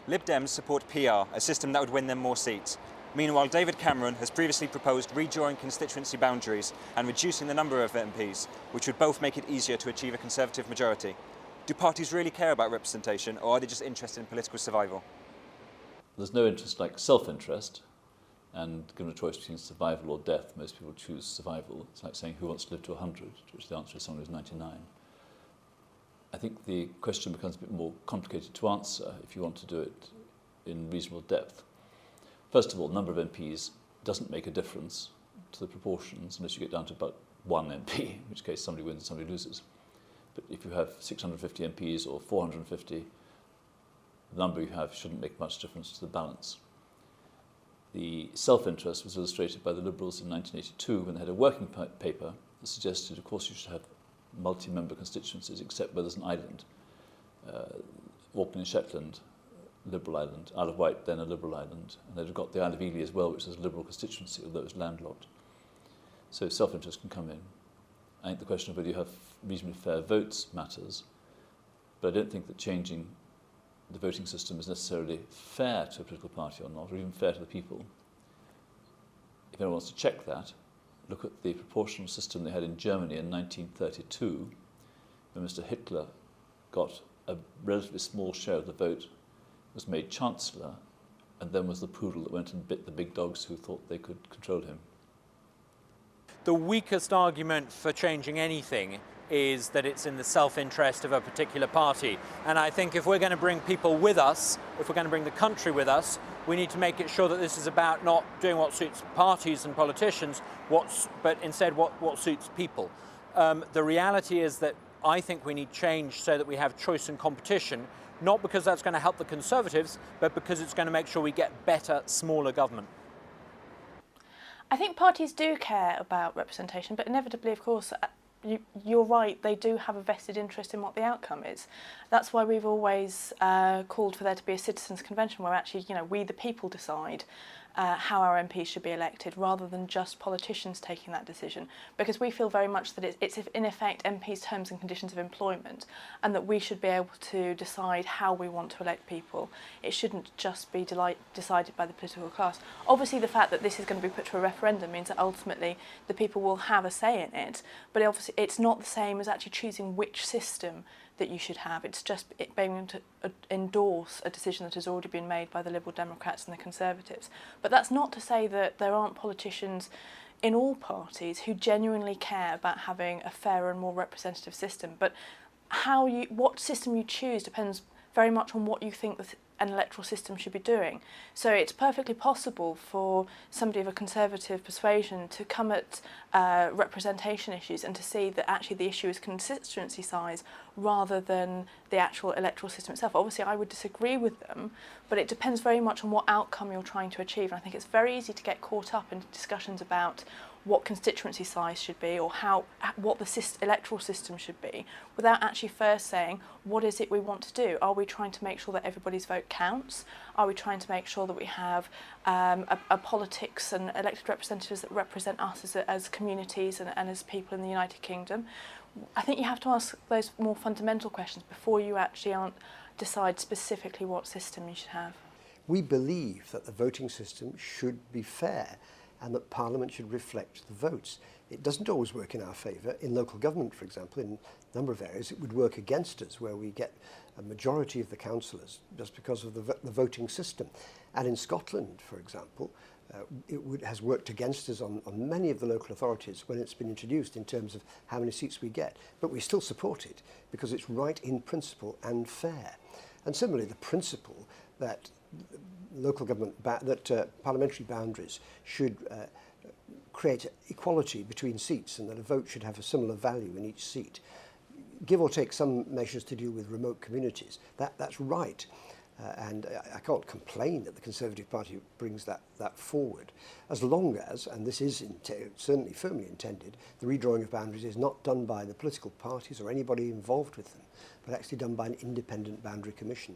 Lib Dems support PR, a system that would win them more seats. Meanwhile, David Cameron has previously proposed redrawing constituency boundaries and reducing the number of MPs, which would both make it easier to achieve a Conservative majority. Do parties really care about representation, or are they just interested in political survival? There's no interest like self-interest, and given a choice between survival or death, most people choose survival. It's like saying who wants to live to 100, to which the answer is someone who's 99. I think the question becomes a bit more complicated to answer if you want to do it in reasonable depth. First of all, the number of MPs doesn't make a difference to the proportions unless you get down to about one MP, in which case somebody wins and somebody loses. But if you have 650 MPs or 450, the number you have shouldn't make much difference to the balance. The self-interest was illustrated by the Liberals in 1982 when they had a working paper that suggested, of course, you should have multi-member constituencies except where there's an island. Orkney and Shetland, Liberal island, Isle of Wight, then a Liberal island, and they'd have got the Isle of Ely as well, which is a Liberal constituency, although it's landlocked. So self-interest can come in. I think the question of whether you have reasonably fair votes matters, but I don't think that changing the voting system is necessarily fair to a political party or not, or even fair to the people. If anyone wants to check that, look at the proportional system they had in Germany in 1932, when Mr. Hitler got a relatively small share of the vote, was made Chancellor, and then was the poodle that went and bit the big dogs who thought they could control him. The weakest argument for changing anything is that it's in the self-interest of a particular party. And I think if we're going to bring people with us, if we're going to bring the country with us, we need to make it sure that this is about not doing what suits parties and politicians, but instead what suits people. The reality is that I think we need change so that we have choice and competition, not because that's going to help the Conservatives, but because it's going to make sure we get better, smaller government. I think parties do care about representation, but inevitably, of course, you're right, they do have a vested interest in what the outcome is. That's why we've always called for there to be a citizens' convention where actually, we the people decide how our MPs should be elected, rather than just politicians taking that decision. Because we feel very much that it's in effect MPs' terms and conditions of employment, and that we should be able to decide how we want to elect people. It shouldn't just be decided by the political class. Obviously, the fact that this is going to be put to a referendum means that ultimately the people will have a say in it, but obviously it's not the same as actually choosing which system that you should have. It's just being able to endorse a decision that has already been made by the Liberal Democrats and the Conservatives. But that's not to say that there aren't politicians in all parties who genuinely care about having a fairer and more representative system. But what system you choose depends very much on what you think an electoral system should be doing. So it's perfectly possible for somebody of a Conservative persuasion to come at representation issues and to see that actually the issue is constituency size rather than the actual electoral system itself. Obviously, I would disagree with them, but it depends very much on what outcome you're trying to achieve. And I think it's very easy to get caught up in discussions about what constituency size should be or what the electoral system should be, without actually first saying, what is it we want to do? Are we trying to make sure that everybody's vote counts? Are we trying to make sure that we have a politics and elected representatives that represent us as communities and as people in the United Kingdom? I think you have to ask those more fundamental questions before you actually decide specifically what system you should have. We believe that the voting system should be fair, and that Parliament should reflect the votes. It doesn't always work in our favour. In local government, for example, in a number of areas, it would work against us, where we get a majority of the councillors just because of the voting system. And in Scotland, for example, has worked against us on many of the local authorities when it's been introduced in terms of how many seats we get. But we still support it because it's right in principle and fair. And similarly, the principle that local government, parliamentary boundaries should create equality between seats, and that a vote should have a similar value in each seat. Give or take some measures to deal with remote communities. That's right. And I can't complain that the Conservative Party brings that forward, as long as, and this is certainly firmly intended, the redrawing of boundaries is not done by the political parties or anybody involved with them, but actually done by an independent boundary commission.